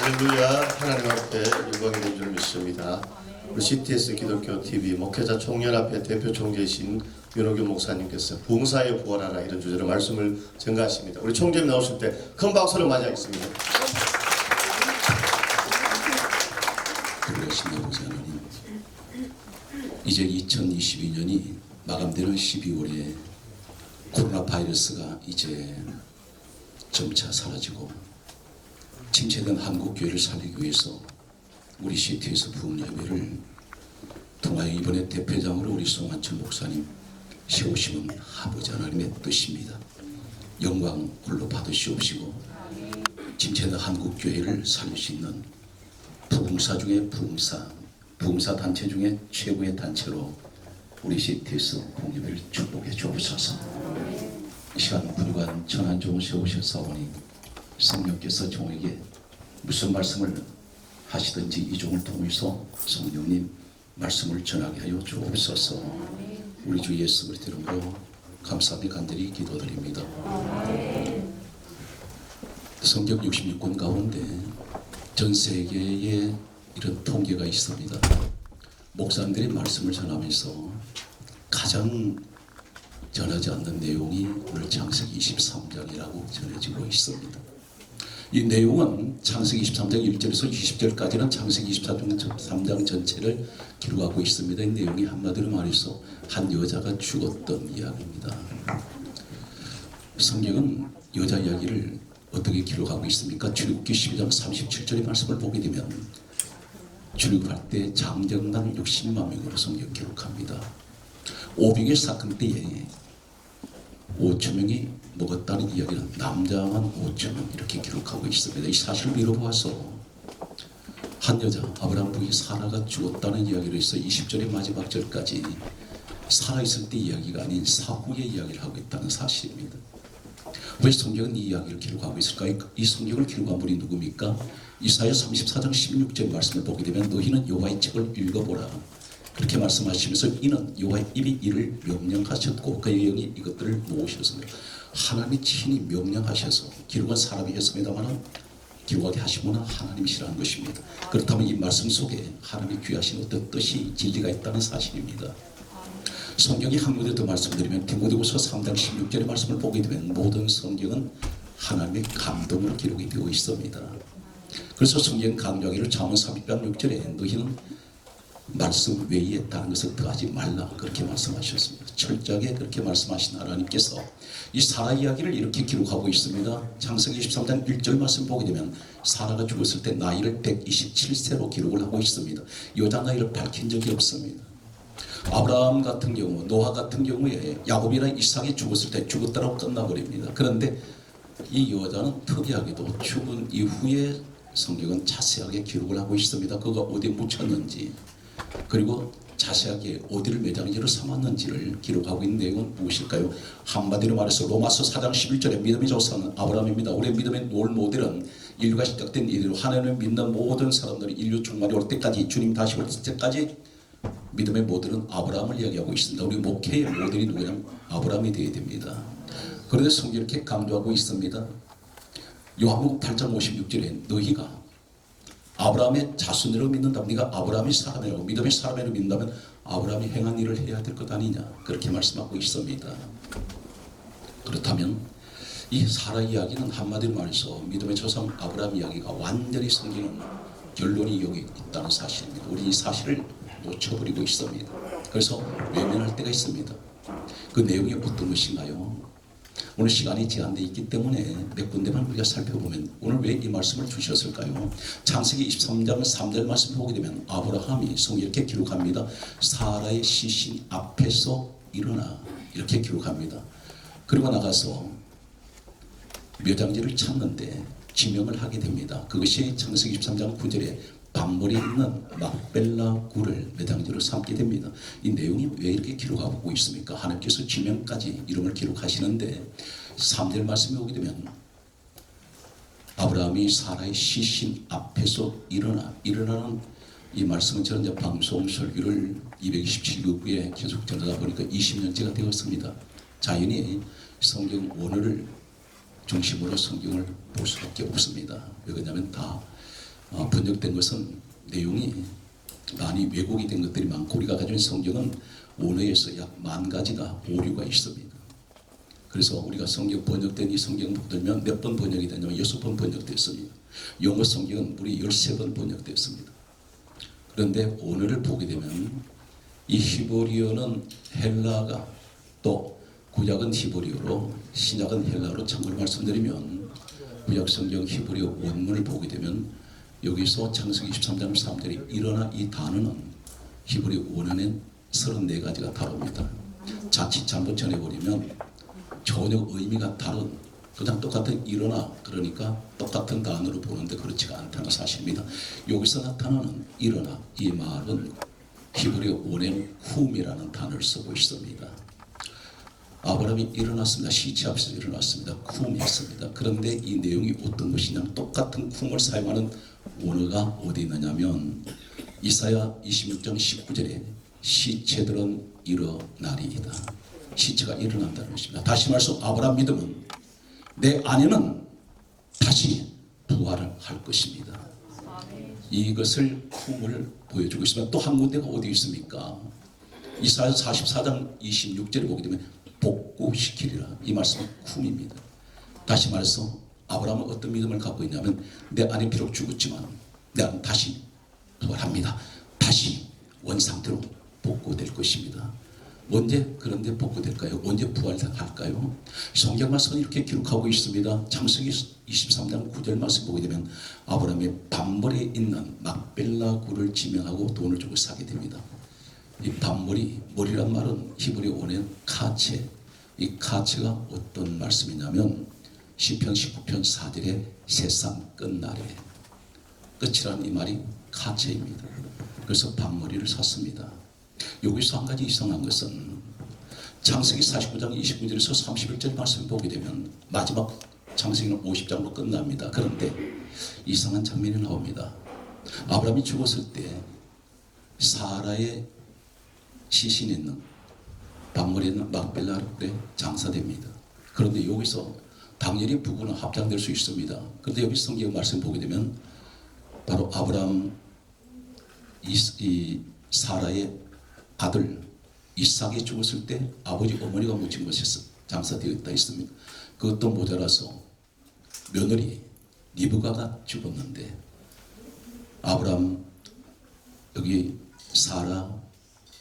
할렐루야. 하나님 앞에 영광이 된 줄 믿습니다. 우리 CTS 기독교 TV 목회자 총연합회 대표 총재이신 윤호규 목사님께서 부흥사에 부활하라 이런 주제로 말씀을 전가하십니다. 우리 총재님 나오실 때 큰 박수를 맞이하겠습니다. 그러신 아버지 하나님, 이제 2022년이 마감되는 12월에 코로나 바이러스가 이제 점차 사라지고 침체된 한국교회를 살리기 위해서 우리 CTS 부흥예배를 통하여 이번에 대표장으로 우리 송한철 목사님 세우심은 아버지 하나님의 뜻입니다. 영광 홀로 받으시옵시고 침체된 한국교회를 살릴 수 있는 부흥사 중에 부흥사 단체 중에 최고의 단체로 우리 CTS 부흥예배를 축복해 주옵소서. 이 시간 불과 전한종을 세우셨사오니 성령께서 종에게 무슨 말씀을 하시든지 이 종을 통해서 성령님 말씀을 전하게 하여 주옵소서. 우리 주 예수 그리스도 이름으로 감사하며 간절히 기도드립니다. 성경 66권 가운데 전 세계에 이런 통계가 있습니다. 목사님들이 말씀을 전하면서 가장 전하지 않는 내용이 오늘 창세기 23장이라고 전해지고 있습니다. 이 내용은 창세기 23장 1절에서 20절까지는 창세기 23장 전체를 기록하고 있습니다. 이 내용이 한마디로 말해서 한 여자가 죽었던 이야기입니다. 성경은 여자 이야기를 어떻게 기록하고 있습니까? 출애굽기 12장 37절의 말씀을 보게 되면 출애굽할 때 장정난 60만 명으로 성경 기록합니다. 오병의 사건 때에 5천 명이 먹었다는 이야기는 남자만 5천 명 이렇게 기록하고 있습니다. 이 사실을 미뤄보아서 한 여자 아브라함 부인 사라가 죽었다는 이야기를 해서 20절의 마지막 절까지 살아있을 때 이야기가 아닌 사후의 이야기를 하고 있다는 사실입니다. 왜 성경은 이 이야기를 기록하고 있을까요? 이 성경을 기록한 분이 누굽니까? 이사야 34장 16절 말씀을 보게 되면 너희는 여호와의 책을 읽어보라. 그렇게 말씀하시면서 이는 여호와의 입이 이를 명령하셨고 그의 영이 이것들을 모으셨습니다. 하나님이 친히 명령하셔서 기록한 사람이 했습니다만 기록하게 하신 분은 하나님이시라는 것입니다. 그렇다면 이 말씀 속에 하나님이 귀하신 어떤 뜻이 진리가 있다는 사실입니다. 성경이 한 군데 더 말씀드리면 디모데후서 3장 16절의 말씀을 보게 되면 모든 성경은 하나님의 감동으로 기록이 되어 있습니다. 그래서 성경 강조하기를 잠언 30장 6절에 너희는 말씀 외에 다른 것을 더하지 말라 그렇게 말씀하셨습니다. 철저하게 그렇게 말씀하신 하나님께서 이 사라 이야기를 이렇게 기록하고 있습니다. 창세기 23장 1절 말씀 보게 되면 사라가 죽었을 때 나이를 127세로 기록을 하고 있습니다. 여자 나이를 밝힌 적이 없습니다. 아브라함 같은 경우, 노아 같은 경우에 야곱이나 이삭이 죽었을 때 죽었다고 끝나버립니다. 그런데 이 여자는 특이하게도 죽은 이후에 성경은 자세하게 기록을 하고 있습니다. 그가 어디에 묻혔는지 그리고 자세하게 어디를 매장지로 삼았는지를 기록하고 있는 내용은 무엇일까요? 한마디로 말해서 로마서 4장 11절에 믿음의 조상은 아브라함입니다. 우리의 믿음의 롤 모델은 인류가 시작된 이대로 하나님을 믿는 모든 사람들이 인류 종말이 올 때까지 주님 다시 올 때까지 믿음의 모델은 아브라함을 이야기하고 있습니다. 우리 목회의 모델이 누구냐면 아브라함이 되어야 됩니다. 그런데 성경이 이렇게 강조하고 있습니다. 요한복음 8장 56절에 너희가 아브라함의 자손으로 믿는다면 네가 아브라함의 사람이라고 믿음의 사람으로 믿는다면 아브라함이 행한 일을 해야 될 것 아니냐 그렇게 말씀하고 있습니다. 그렇다면 이 사라 이야기는 한마디로 말해서 믿음의 조상 아브라함 이야기가 완전히 성경은 결론이 여기 있다는 사실입니다. 우리 이 사실을 놓쳐버리고 있습니다. 그래서 외면할 때가 있습니다. 그 내용이 어떤 것인가요? 오늘 시간이 제한되어 있기 때문에 몇 군데만 우리가 살펴보면 오늘 왜 이 말씀을 주셨을까요? 창세기 23장 3절 말씀 보게 되면 아브라함이 성경에 이렇게 기록합니다. 사라의 시신 앞에서 일어나 이렇게 기록합니다. 그리고 나가서 묘장지를 찾는데 지명을 하게 됩니다. 그것이 창세기 23장 9절에 밤물이 있는 막벨라 굴을 매장지로 삼게 됩니다. 이 내용이 왜 이렇게 기록하고 있습니까? 하나님께서 지명까지 이름을 기록하시는데 3절 말씀에 오게 되면 아브라함이 사라의 시신 앞에서 일어나는 이 말씀은 저는 이제 방송 설교를 227교구에 계속 전하다 보니까 20년째가 되었습니다. 자연히 성경 원어를 중심으로 성경을 볼 수밖에 없습니다. 왜 그러냐면 다 번역된 것은 내용이 많이 왜곡이 된 것들이 많고 우리가 가지고 있는 성경은 원어에서 약 10,000가지가 오류가 있습니다. 그래서 우리가 성경 번역된 이 성경을 보면 몇 번 번역이 되냐면 6번 번역됐습니다. 영어 성경은 무려 13번 번역됐습니다. 그런데 오늘을 보게 되면 이 히브리어는 헬라가 또 구약은 히브리어로 신약은 헬라어로 참고로 말씀드리면 구약 성경 히브리어 원문을 보게 되면 여기서 창세기 23장 3절에 일어나 이 단어는 히브리어 원어는 34가지가 다릅니다. 자칫 잘못 전해버리면 전혀 의미가 다른 그냥 똑같은 일어나 그러니까 똑같은 단어로 보는데 그렇지가 않다는 사실입니다. 여기서 나타나는 일어나 이 말은 히브리어 원어는 쿰이라는 단어를 쓰고 있습니다. 아브라함이 일어났습니다. 시체 앞에서 일어났습니다. 쿰이 있습니다. 그런데 이 내용이 어떤 것이냐 똑같은 쿰을 사용하는 원어가 어디 있느냐면 이사야 26장 19절에 시체들은 일어나리이다. 시체가 일어난다는 것입니다. 다시 말해서 아브라함 믿음은 내 아내는 다시 부활을 할 것입니다. 이것을 쿰을 보여주고 있습니다. 또 한 군데가 어디 있습니까? 이사야 44장 26절에 보게 되면 복구시키리라. 이 말씀은 쿰입니다. 다시 말해서 아브라함은 어떤 믿음을 갖고 있냐면 내 아내 비록 죽었지만 내 아내는 다시 부활합니다. 다시 원상태로 복구될 것입니다. 언제 그런데 복구될까요? 언제 부활할까요? 성경 말씀은 이렇게 기록하고 있습니다. 창세기 23장 9절 말씀 보게 되면 아브라함의 밤벌에 있는 막벨라 굴을 지명하고 돈을 주고 사게 됩니다. 이 밤머리, 머리란 말은 히브리어 원어는 카체. 이 카체가 어떤 말씀이냐면 시편 19편 4절에 세상 끝날에 끝이라는 이 말이 카체입니다. 그래서 밤머리를 샀습니다. 여기서 한 가지 이상한 것은 창세기 49장 29절에서 31절 말씀을 보게 되면 마지막 창세기는 50장으로 끝납니다. 그런데 이상한 장면이 나옵니다. 아브라함이 죽었을 때 사라의 시신이 있는 밤머리에 있는 막벨라에 장사됩니다. 그런데 여기서 당연히 부부는 합장될 수 있습니다. 그런데 여기 성경 말씀 보게 되면 바로 아브라함 이 사라의 아들 이삭이 죽었을 때 아버지 어머니가 묻힌 것이 장사되어 있다 했습니다. 그것도 모자라서 며느리 리브가가 죽었는데 아브라함 여기 사라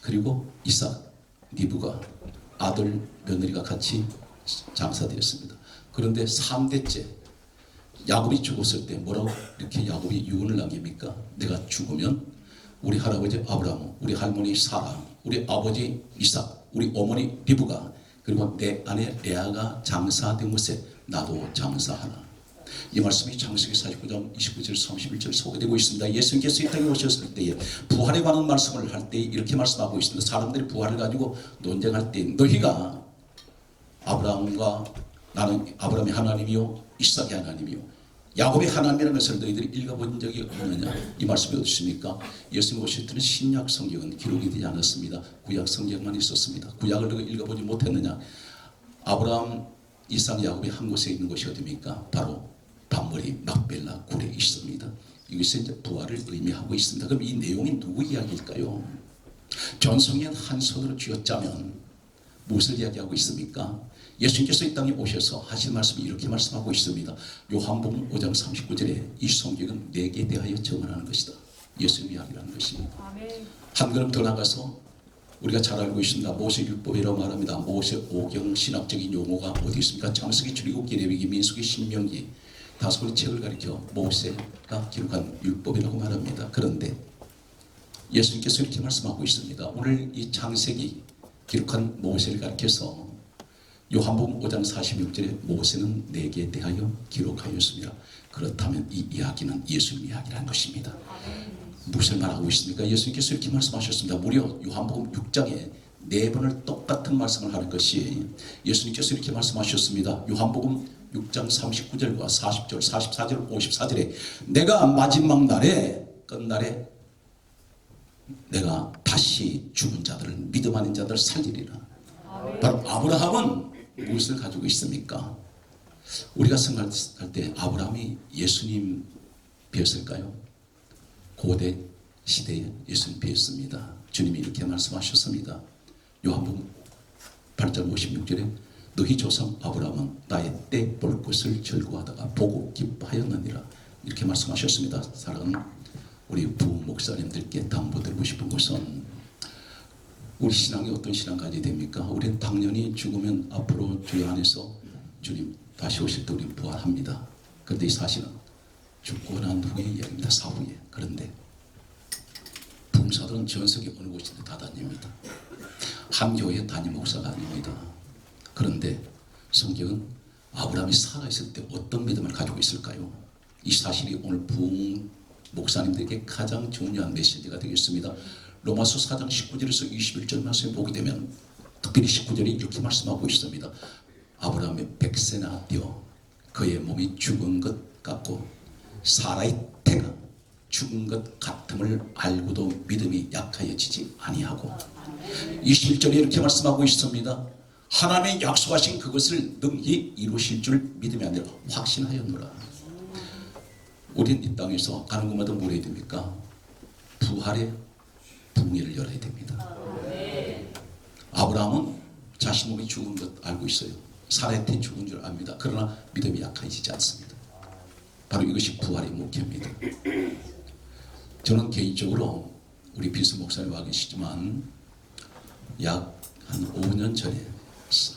그리고 이삭 리브가 아들 며느리가 같이 장사되었습니다. 그런데 3대째 야곱이 죽었을 때 뭐라고 이렇게 야곱이 유언을 남깁니까? 내가 죽으면 우리 할아버지 아브라함, 우리 할머니 사라, 우리 아버지 이삭, 우리 어머니 리브가 그리고 내 아내 레아가 장사된 곳에 나도 장사하라. 이 말씀이 창세기 49장 29절 31절 소개되고 있습니다. 예수님께서 이 땅에 오셨을 때에 부활에 관한 말씀을 할 때 이렇게 말씀하고 있습니다. 사람들이 부활을 가지고 논쟁할 때 너희가 아브라함과 나는 아브라함이 하나님이요 이삭이 하나님이요 야곱의 하나님이라는 것을 너희들이 읽어본 적이 없느냐. 이 말씀이 어디 있습니까? 예수님 오실 때는 신약 성경은 기록이 되지 않았습니다. 구약 성경만 있었습니다. 구약을 읽어보지 못했느냐. 아브라함 이삭 야곱이 한 곳에 있는 곳이 어디입니까? 바로 밤머리 막벨라 굴에 있습니다. 이것이 이제 부활을 의미하고 있습니다. 그럼 이 내용이 누구 이야기일까요? 전성경 한 손으로 쥐어짜면 무엇을 이야기하고 있습니까? 예수님께서 이 땅에 오셔서 하신 말씀이 이렇게 말씀하고 있습니다. 요한복음 5장 39절에 이 성경은 내게 대하여 증언하는 것이다. 예수님 이야기라는 것입니다. 한 걸음 더 나가서 우리가 잘 알고 있습니다. 모세율법이라고 말합니다. 모세 오경 신학적인 용어가 어디 있습니까? 창세기, 출애굽기, 레위기, 민수기, 신명기 5권의 책을 가리켜 모세가 기록한 율법이라고 말합니다. 그런데 예수님께서 이렇게 말씀하고 있습니다. 오늘 이 창세기 기록한 모세를 가리켜서 요한복음 5장 46절에 모세는 내게 대하여 기록하였습니다. 그렇다면 이 이야기는 예수님 이야기라는 것입니다. 무엇을 말하고 있습니까? 예수님께서 이렇게 말씀하셨습니다. 무려 요한복음 6장에 4번을 똑같은 말씀을 하는 것이 예수님께서 이렇게 말씀하셨습니다. 요한복음 6장 39절과 40절, 44절, 54절에 내가 마지막 날에 끝날에 내가 다시 죽은 자들을 믿음 아닌 자들을 살리리라. 바로 아브라함은 무엇을 가지고 있습니까? 우리가 생각할 때 아브라함이 예수님 뵀을까요? 고대 시대의 예수님 뵙습니다. 주님이 이렇게 말씀하셨습니다. 요한복음 8장 56절에 너희 조상 아브라함은 나의 때 볼 것을 즐거워하다가 보고 기뻐하였느니라 이렇게 말씀하셨습니다. 사랑하는 우리 부흥 목사님들께 당부드리고 싶은 것은 우리 신앙이 어떤 신앙 가져야 됩니까? 우리는 당연히 죽으면 앞으로 주의 안에서 주님 다시 오실 때 우리는 부활합니다. 그런데 이 사실은 죽고 난 후의 이야기입니다. 사후에. 그런데 부흥사들은 전 세계 어느 곳이든 다 다닙니다. 한 교회 담임 목사가 아닙니다. 그런데 성경은 아브라함이 살아있을 때 어떤 믿음을 가지고 있을까요? 이 사실이 오늘 부흥 목사님들에게 가장 중요한 메시지가 되겠습니다. 로마서 4장 19절에서 21절 말씀을 보게 되면 특별히 19절이 이렇게 말씀하고 있습니다. 아브라함의 100세나 되어 그의 몸이 죽은 것 같고 사라의 태가 죽은 것 같음을 알고도 믿음이 약하여지지 아니하고 21절에 이렇게 말씀하고 있습니다. 하나님의 약속하신 그것을 능히 이루실 줄 믿음이 아니라 확신하였노라. 우린 이 땅에서 가는 곳마다 뭘 해야 됩니까? 부활의 부흥회를 열어야 됩니다. 아브라함은 자신 몸이 죽은 것 알고 있어요. 사라의 태 죽은 줄 압니다. 그러나 믿음이 약해지지 않습니다. 바로 이것이 부활의 목회입니다. 저는 개인적으로 우리 비스 목사님 와 계시지만 약 한 5년 전에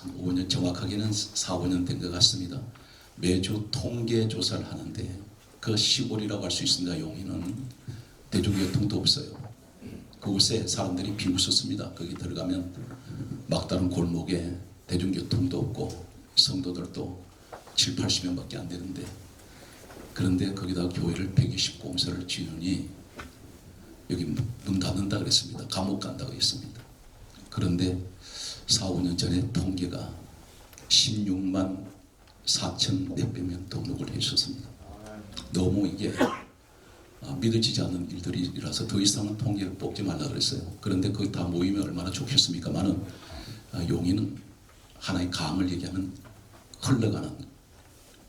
한 5년 정확하게는 4, 5년 된 것 같습니다. 매주 통계 조사를 하는데 그 시골이라고 할 수 있습니다. 용인은 대중교통도 없어요. 그곳에 사람들이 비웃었습니다. 거기 들어가면 막다른 골목에 대중교통도 없고 성도들도 7, 80명밖에 안 되는데 그런데 거기다 교회를 120공사를 지으니 여기 문 닫는다 그랬습니다. 감옥 간다고 했습니다. 그런데 4, 5년 전에 통계가 16만 4천 몇백 명 등록을 했었습니다. 너무 이게 믿어지지 않는 일들이라서 더 이상은 통계를 뽑지 말라 그랬어요. 그런데 거기 다 모이면 얼마나 좋겠습니까? 많은 용인은 하나의 강을 얘기하면 흘러가는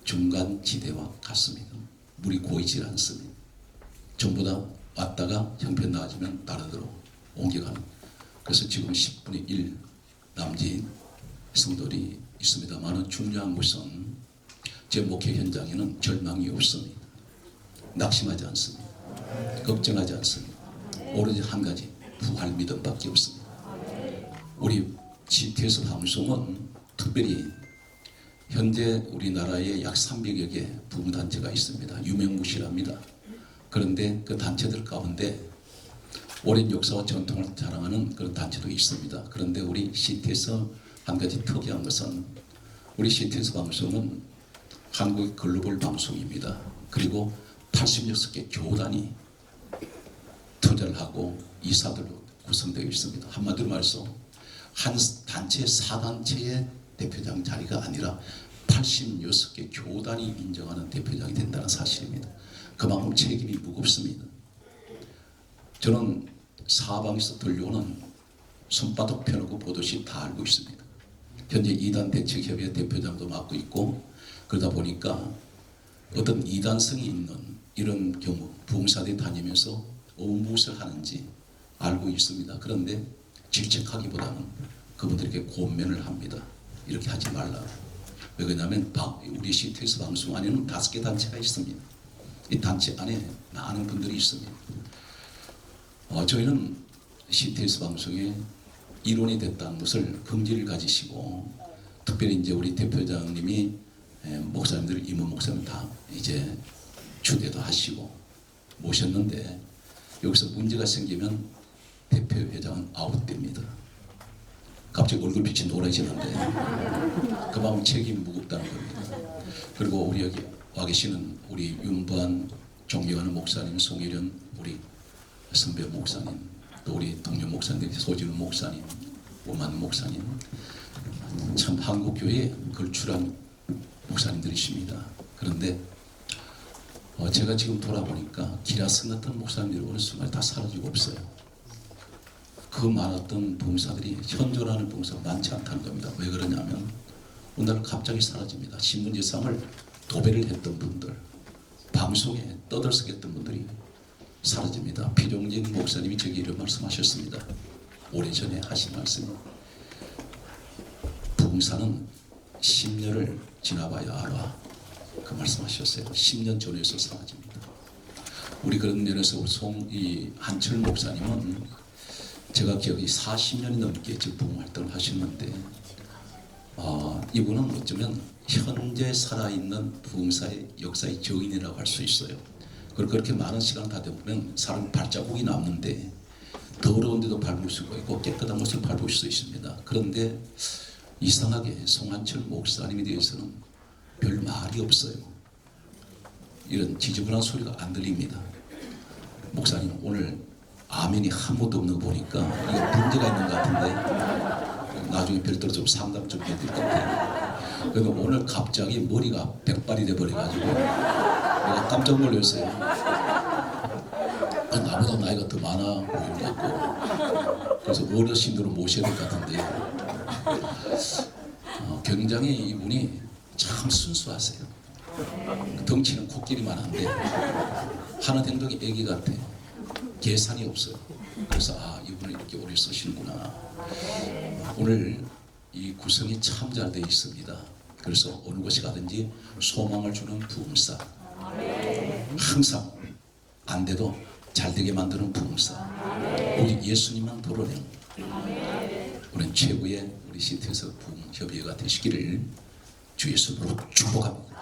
중간 지대와 같습니다. 물이 고이지 않습니다. 전부 다 왔다가 형편 나아지면 다른 데로 옮겨가는. 그래서 지금 10분의 1 남짓 성도들이 있습니다만 중요한 것은 제 목회 현장에는 절망이 없습니다. 낙심하지 않습니다. 걱정하지 않습니다. 오로지 한 가지 부활 믿음밖에 없습니다. 우리 GTS 방송은 특별히 현재 우리나라에 약 300여 개 부흥단체가 있습니다. 유명무실합니다. 그런데 그 단체들 가운데 오랜 역사와 전통을 자랑하는 그런 단체도 있습니다. 그런데 우리 CTS 한 가지 특이한 것은 우리 CTS 방송은 한국의 글로벌 방송입니다. 그리고 86개 교단이 투자를 하고 이사들로 구성되어 있습니다. 한마디로 말해서 한 단체, 4단체의 대표장 자리가 아니라 86개 교단이 인정하는 대표장이 된다는 사실입니다. 그만큼 책임이 무겁습니다. 저는 사방에서 들려오는 손바닥 펴놓고 보듯이 다 알고 있습니다. 현재 이단 대책협의회 대표장도 맡고 있고 그러다 보니까 어떤 이단성이 있는 이런 경우 부흥사들이 다니면서 무엇을 하는지 알고 있습니다. 그런데 질책하기보다는 그분들에게 권면을 합니다. 이렇게 하지 말라. 왜 그러냐면 우리 CTS 방송 안에는 5개 단체가 있습니다. 이 단체 안에 많은 분들이 있습니다. 저희는 CTS 방송에 일원이 됐다는 것을 긍지를 가지시고 특별히 이제 우리 대표장님이 목사님들, 임원 목사님 다 이제 추대도 하시고 모셨는데 여기서 문제가 생기면 대표회장은 아웃됩니다. 갑자기 얼굴빛이 노래지는데 그만큼 책임이 무겁다는 겁니다. 그리고 우리 여기 와 계시는 우리 윤보안 존경하는 목사님, 송일현 우리 선배 목사님, 또 우리 동료 목사님, 소진우 목사님, 오만 목사님, 참 한국교회에 걸출한 목사님들이십니다. 그런데 제가 지금 돌아보니까 기라성 같은 목사님들이 어느 순간 다 사라지고 없어요. 그 많았던 봉사들이 현존하는 봉사가 많지 않다는 겁니다. 왜 그러냐면 오늘 갑자기 사라집니다. 신문지상을 도배를 했던 분들, 방송에 떠들썩했던 분들이 사라집니다. 피종진 목사님이 저기 이런 말씀하셨습니다. 오래전에 하신 말씀. 부흥사는 10년을 지나봐야 알아. 그 말씀하셨어요. 10년 전에서 사라집니다. 우리 그런 면에서 이 한철 목사님은 제가 기억이 40년이 넘게 부흥 활동을 하셨는데 이분은 어쩌면 현재 살아있는 부흥사의 역사의 증인이라고 할 수 있어요. 그리고 그렇게 많은 시간을 가다 보면 사람 발자국이 남는데 더러운데도 밟을 수가 있고 깨끗한 곳을 밟을 수 있습니다. 그런데 이상하게 송한철 목사님에 대해서는 별 말이 없어요. 이런 지저분한 소리가 안 들립니다. 목사님 오늘 아멘이 한 번도 없는 거 보니까 이거 문제가 있는 것 같은데 나중에 별도로 좀 상담 좀 해드릴 건데 그런데 오늘 갑자기 머리가 백발이 돼버려가지고 내가 깜짝 놀랐어요. 나보다 나이가 더 많아 보이는 것 같고 그래서 어르신으로 모셔야 될 것 같은데 굉장히 이분이 참 순수하세요. 덩치는 코끼리만 한데 하는 행동이 애기 같아. 계산이 없어요. 그래서 이분은 이렇게 오래 쓰시는구나. 오늘 이 구성이 참 잘 되어 있습니다. 그래서 어느 곳에 가든지 소망을 주는 부흥사. 항상 안 돼도 잘 되게 만드는 부흥사. 오직 예수님만 도려내는 우리는 최고의 우리 시티에서 부흥협의회가 되시기를 주 예수님으로 축복합니다.